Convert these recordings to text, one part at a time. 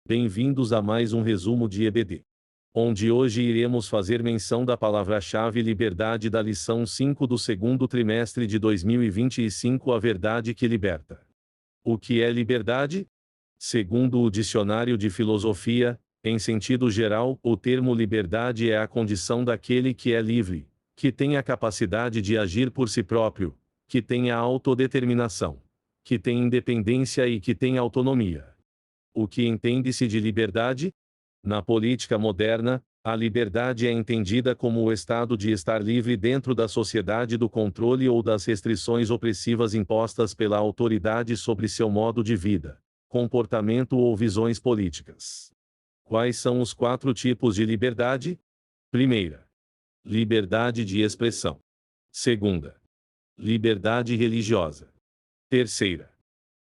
Bem-vindos a mais um resumo de EBD, onde hoje iremos fazer menção da palavra-chave liberdade da lição 5 do segundo trimestre de 2025, a verdade que liberta. O que é liberdade? Segundo o Dicionário de Filosofia, em sentido geral, o termo liberdade é a condição daquele que é livre, que tem a capacidade de agir por si próprio, que tem a autodeterminação, que tem independência e que tem autonomia. O que entende-se de liberdade? Na política moderna, a liberdade é entendida como o estado de estar livre dentro da sociedade do controle ou das restrições opressivas impostas pela autoridade sobre seu modo de vida, comportamento ou visões políticas. Quais são os 4 tipos de liberdade? Primeira, liberdade de expressão. Segunda, liberdade religiosa. Terceira,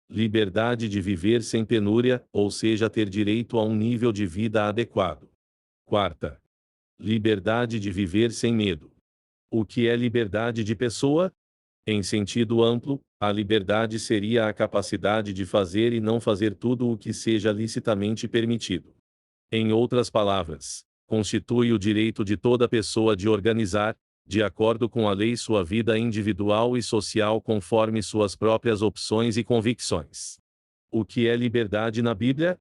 liberdade de viver sem penúria, ou seja, ter direito a um nível de vida adequado. Quarta, liberdade de viver sem medo. O que é liberdade de pessoa? Em sentido amplo, a liberdade seria a capacidade de fazer e não fazer tudo o que seja licitamente permitido. Em outras palavras, constitui o direito de toda pessoa de organizar, de acordo com a lei, sua vida individual e social conforme suas próprias opções e convicções. O que é liberdade na Bíblia?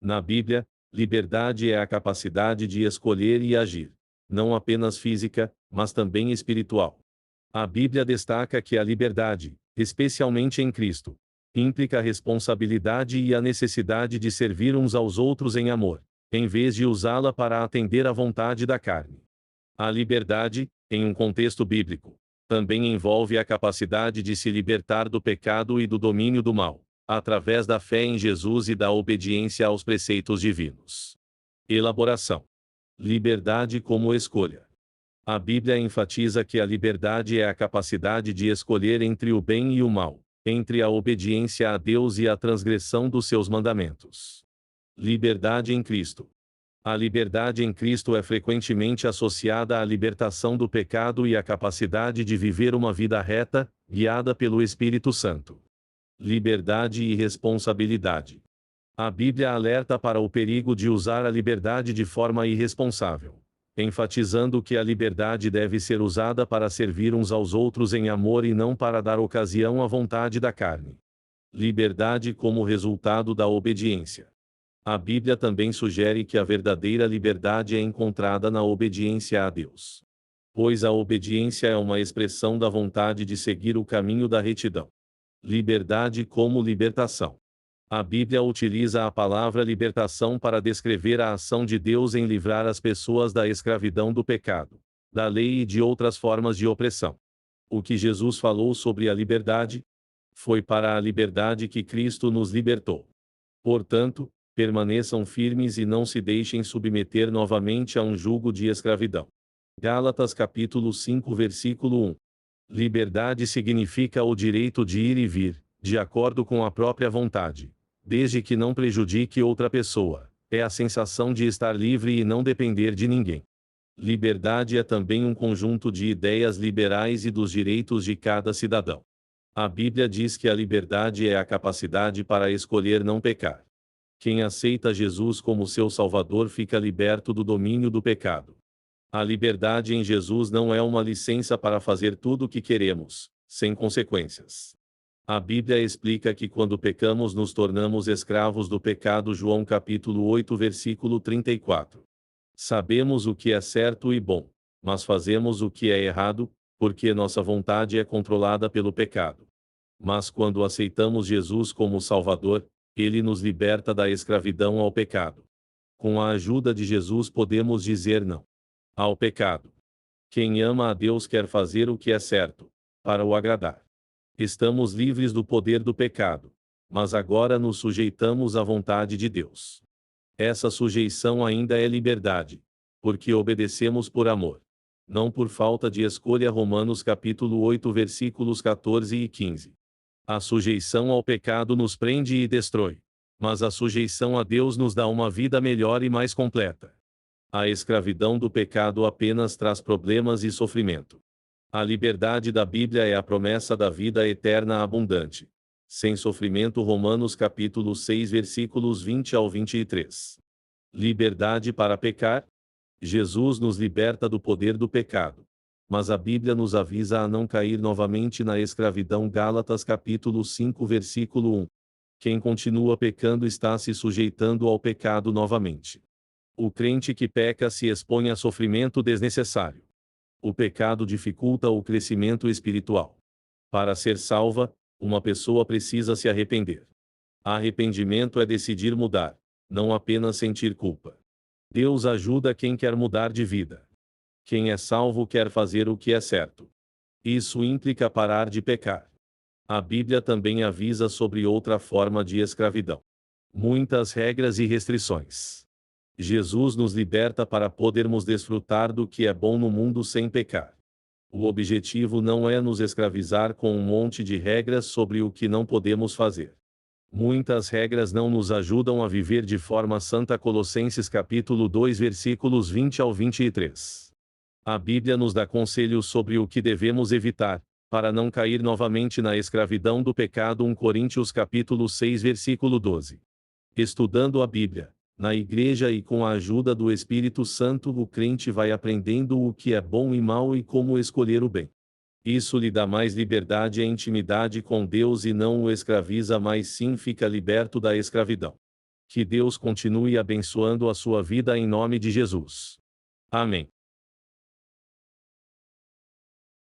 Na Bíblia, liberdade é a capacidade de escolher e agir, não apenas física, mas também espiritual. A Bíblia destaca que a liberdade, especialmente em Cristo, implica a responsabilidade e a necessidade de servir uns aos outros em amor, em vez de usá-la para atender à vontade da carne. A liberdade, em um contexto bíblico, também envolve a capacidade de se libertar do pecado e do domínio do mal, através da fé em Jesus e da obediência aos preceitos divinos. Elaboração. Liberdade como escolha. A Bíblia enfatiza que a liberdade é a capacidade de escolher entre o bem e o mal, entre a obediência a Deus e a transgressão dos seus mandamentos. Liberdade em Cristo. A liberdade em Cristo é frequentemente associada à libertação do pecado e à capacidade de viver uma vida reta, guiada pelo Espírito Santo. Liberdade e responsabilidade. A Bíblia alerta para o perigo de usar a liberdade de forma irresponsável, enfatizando que a liberdade deve ser usada para servir uns aos outros em amor e não para dar ocasião à vontade da carne. Liberdade como resultado da obediência. A Bíblia também sugere que a verdadeira liberdade é encontrada na obediência a Deus. Pois a obediência é uma expressão da vontade de seguir o caminho da retidão. Liberdade como libertação. A Bíblia utiliza a palavra libertação para descrever a ação de Deus em livrar as pessoas da escravidão do pecado, da lei e de outras formas de opressão. O que Jesus falou sobre a liberdade? Foi para a liberdade que Cristo nos libertou. Portanto, permaneçam firmes e não se deixem submeter novamente a um jugo de escravidão. Gálatas capítulo 5 versículo 1. Liberdade significa o direito de ir e vir, de acordo com a própria vontade, desde que não prejudique outra pessoa. É a sensação de estar livre e não depender de ninguém. Liberdade é também um conjunto de ideias liberais e dos direitos de cada cidadão. A Bíblia diz que a liberdade é a capacidade para escolher não pecar. Quem aceita Jesus como seu Salvador fica liberto do domínio do pecado. A liberdade em Jesus não é uma licença para fazer tudo o que queremos, sem consequências. A Bíblia explica que quando pecamos nos tornamos escravos do pecado. João capítulo 8 versículo 34. Sabemos o que é certo e bom, mas fazemos o que é errado, porque nossa vontade é controlada pelo pecado. Mas quando aceitamos Jesus como Salvador, Ele nos liberta da escravidão ao pecado. Com a ajuda de Jesus podemos dizer não ao pecado. Quem ama a Deus quer fazer o que é certo, para o agradar. Estamos livres do poder do pecado, mas agora nos sujeitamos à vontade de Deus. Essa sujeição ainda é liberdade, porque obedecemos por amor, não por falta de escolha. Romanos capítulo 8 versículos 14 e 15. A sujeição ao pecado nos prende e destrói, mas a sujeição a Deus nos dá uma vida melhor e mais completa. A escravidão do pecado apenas traz problemas e sofrimento. A liberdade da Bíblia é a promessa da vida eterna abundante. sem sofrimento. Romanos capítulo 6 versículos 20 ao 23. Liberdade para pecar? Jesus nos liberta do poder do pecado. Mas a Bíblia nos avisa a não cair novamente na escravidão. Gálatas capítulo 5 versículo 1. Quem continua pecando está se sujeitando ao pecado novamente. O crente que peca se expõe a sofrimento desnecessário. O pecado dificulta o crescimento espiritual. Para ser salva, uma pessoa precisa se arrepender. Arrependimento é decidir mudar, não apenas sentir culpa. Deus ajuda quem quer mudar de vida. Quem é salvo quer fazer o que é certo. Isso implica parar de pecar. A Bíblia também avisa sobre outra forma de escravidão. Muitas regras e restrições. Jesus nos liberta para podermos desfrutar do que é bom no mundo sem pecar. O objetivo não é nos escravizar com um monte de regras sobre o que não podemos fazer. Muitas regras não nos ajudam a viver de forma santa. Colossenses capítulo 2 versículos 20 ao 23. A Bíblia nos dá conselhos sobre o que devemos evitar, para não cair novamente na escravidão do pecado. 1 Coríntios capítulo 6 versículo 12. Estudando a Bíblia, na igreja e com a ajuda do Espírito Santo, o crente vai aprendendo o que é bom e mal e como escolher o bem. Isso lhe dá mais liberdade e intimidade com Deus e não o escraviza, mas sim fica liberto da escravidão. Que Deus continue abençoando a sua vida em nome de Jesus. Amém.